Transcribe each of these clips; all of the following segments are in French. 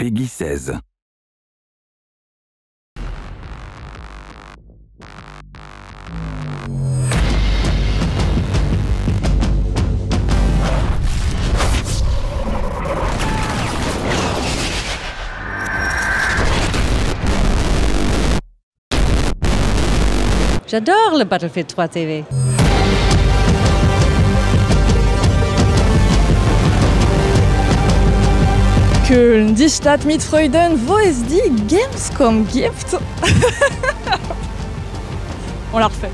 Peggy 16. J'adore le Battlefield 3 TV. Köln, die Stadt mit Freuden, wo es die Gamescom gibt. On la refait.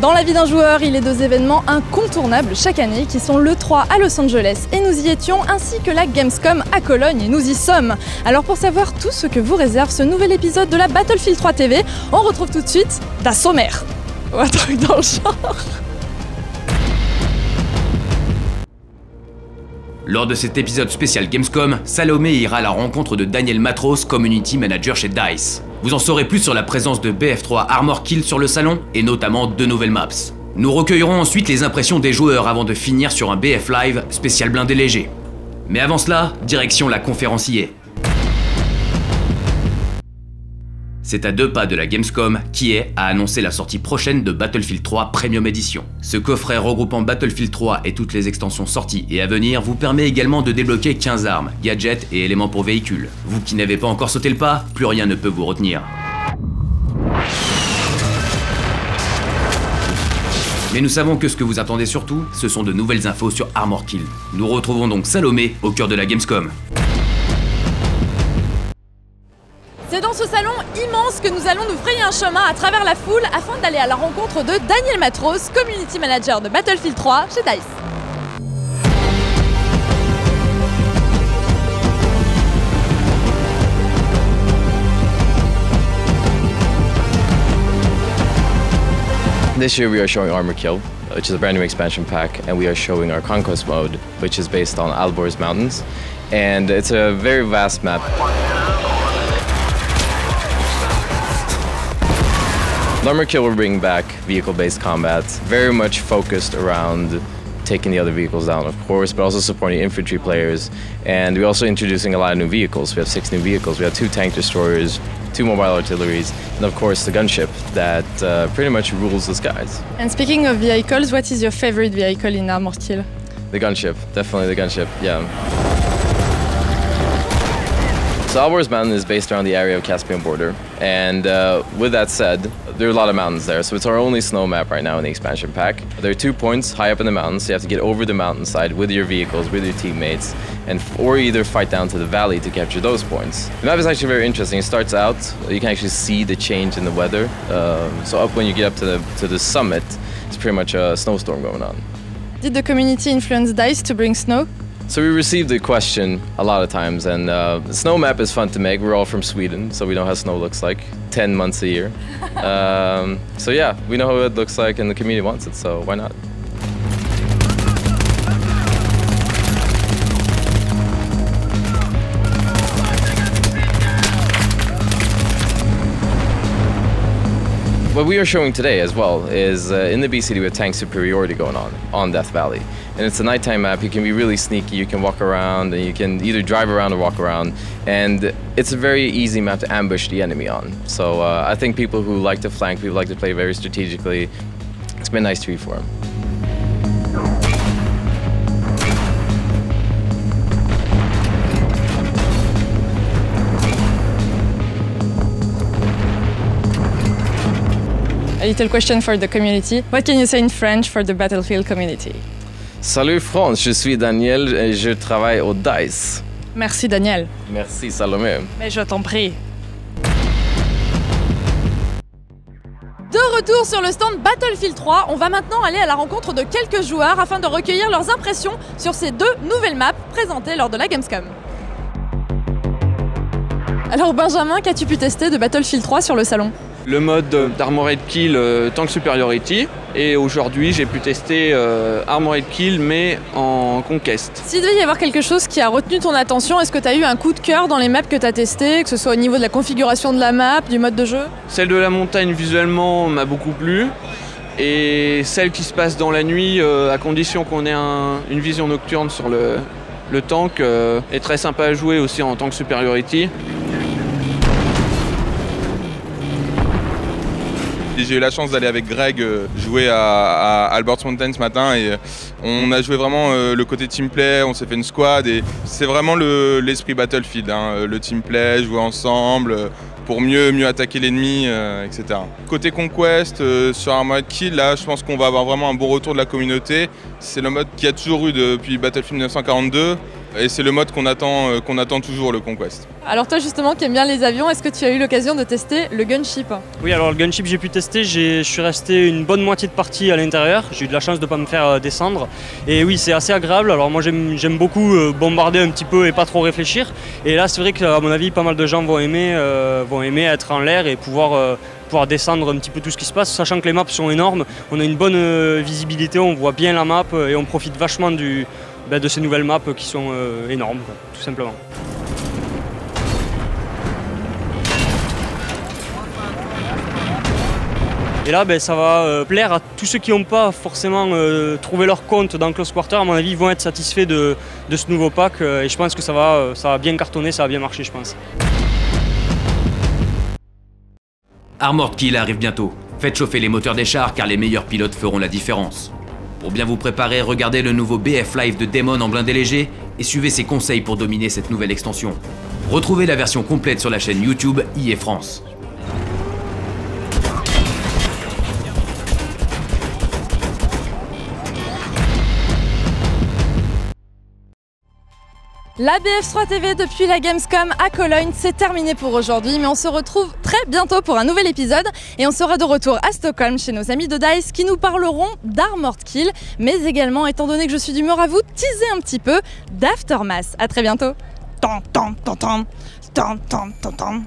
Dans la vie d'un joueur, il est deux événements incontournables chaque année qui sont l'E3 à Los Angeles et nous y étions, ainsi que la Gamescom à Cologne et nous y sommes. Alors pour savoir tout ce que vous réserve ce nouvel épisode de la Battlefield 3 TV, on retrouve tout de suite Das Sommer. Ou un truc dans le genre. Lors de cet épisode spécial Gamescom, Salomé ira à la rencontre de Daniel Matros, Community Manager chez DICE. Vous en saurez plus sur la présence de BF3 Armor Kill sur le salon, et notamment 2 nouvelles maps. Nous recueillerons ensuite les impressions des joueurs avant de finir sur un BF Live spécial blindé léger. Mais avant cela, direction la conférence EA. C'est à 2 pas de la Gamescom qu'EA a annoncé la sortie prochaine de Battlefield 3 Premium Edition. Ce coffret regroupant Battlefield 3 et toutes les extensions sorties et à venir vous permet également de débloquer 15 armes, gadgets et éléments pour véhicules. Vous qui n'avez pas encore sauté le pas, plus rien ne peut vous retenir. Mais nous savons que ce que vous attendez surtout, ce sont de nouvelles infos sur Armor Kill. Nous retrouvons donc Salomé au cœur de la Gamescom. C'est dans ce salon immense que nous allons nous frayer un chemin à travers la foule afin d'aller à la rencontre de Daniel Matros, Community Manager de Battlefield 3 chez DICE. This year we are showing Armor Kill, which is a brand new expansion pack, and we are showing our Conquest mode, which is based on Alborz Mountains, and it's a very vast map. Armor Kill will bring back vehicle-based combat, very much focused around taking the other vehicles down, of course, but also supporting infantry players. And we're also introducing a lot of new vehicles. We have 6 new vehicles. We have 2 tank destroyers, 2 mobile artilleries, and of course the gunship that pretty much rules the skies. And speaking of vehicles, what is your favorite vehicle in Armor Kill? The gunship, definitely the gunship, yeah. So Alborz Mountain is based around the area of Caspian border, and with that said, there are a lot of mountains there, so it's our only snow map right now in the expansion pack. There are 2 points high up in the mountains, so you have to get over the mountainside with your vehicles, with your teammates, or either fight down to the valley to capture those points. The map is actually very interesting. It starts out, you can actually see the change in the weather, so up when you get up to the summit, it's pretty much a snowstorm going on. Did the community influence DICE to bring snow? So we received the question a lot of times, and the snow map is fun to make. We're all from Sweden, so we know how snow looks like 10 months a year. So yeah, we know how it looks like and the community wants it, so why not? What we are showing today as well is in the BCD with tank superiority going on Death Valley. And it's a nighttime map. You can be really sneaky, you can walk around, and you can either drive around or walk around. And it's a very easy map to ambush the enemy on. So I think people who like to flank, people like to play very strategically, it's been a nice treat for them. A little question for the community. What can you say in French for the Battlefield community? Salut France, je suis Daniel et je travaille au DICE. Merci Daniel. Merci Salomé. Mais je t'en prie. De retour sur le stand Battlefield 3, on va maintenant aller à la rencontre de quelques joueurs afin de recueillir leurs impressions sur ces 2 nouvelles maps présentées lors de la Gamescom. Alors Benjamin, qu'as-tu pu tester de Battlefield 3 sur le salon? Le mode d'Armored Kill Tank Superiority, et aujourd'hui j'ai pu tester Armored Kill mais en Conquest. S'il devait y avoir quelque chose qui a retenu ton attention, est-ce que tu as eu un coup de cœur dans les maps que tu as testées, que ce soit au niveau de la configuration de la map, du mode de jeu? Celle de la montagne visuellement m'a beaucoup plu, et celle qui se passe dans la nuit, à condition qu'on ait une vision nocturne sur Le tank est très sympa à jouer aussi en tank superiority. J'ai eu la chance d'aller avec Greg jouer à Albert's Mountain ce matin et on a joué vraiment le côté teamplay, on s'est fait une squad et c'est vraiment l'esprit Battlefield, hein, le teamplay, jouer ensemble pour mieux attaquer l'ennemi, etc. Côté Conquest, sur Armored Kill, là je pense qu'on va avoir vraiment un bon retour de la communauté. C'est le mode qu'il y a toujours eu depuis Battlefield 1942 et c'est le mode qu'on attend toujours, le Conquest. Alors toi justement qui aimes bien les avions, est-ce que tu as eu l'occasion de tester le gunship? Oui, alors le gunship j'ai pu tester, je suis resté une bonne moitié de partie à l'intérieur, j'ai eu de la chance de ne pas me faire descendre. Et oui, c'est assez agréable, alors moi j'aime beaucoup bombarder un petit peu et pas trop réfléchir. Et là c'est vrai qu'à mon avis pas mal de gens vont aimer être en l'air et pouvoir descendre un petit peu tout ce qui se passe, sachant que les maps sont énormes, on a une bonne visibilité, on voit bien la map et on profite vachement de ces nouvelles maps qui sont énormes, quoi, tout simplement. Et là, ça va plaire à tous ceux qui n'ont pas forcément trouvé leur compte dans Close Quarter. À mon avis, ils vont être satisfaits de ce nouveau pack et je pense que ça va bien cartonner, ça va bien marcher, je pense. Armored Kill arrive bientôt. Faites chauffer les moteurs des chars car les meilleurs pilotes feront la différence. Pour bien vous préparer, regardez le nouveau BF Live de Damon en blindé léger et suivez ses conseils pour dominer cette nouvelle extension. Retrouvez la version complète sur la chaîne YouTube EA France. La BF3 TV depuis la Gamescom à Cologne, c'est terminé pour aujourd'hui, mais on se retrouve très bientôt pour un nouvel épisode et on sera de retour à Stockholm chez nos amis de DICE qui nous parleront d'Armored Kill, mais également, étant donné que je suis d'humeur à vous, teaser un petit peu d'Aftermath. À très bientôt. Tam, tam, tam, tam. Tam, tam, tam, tam.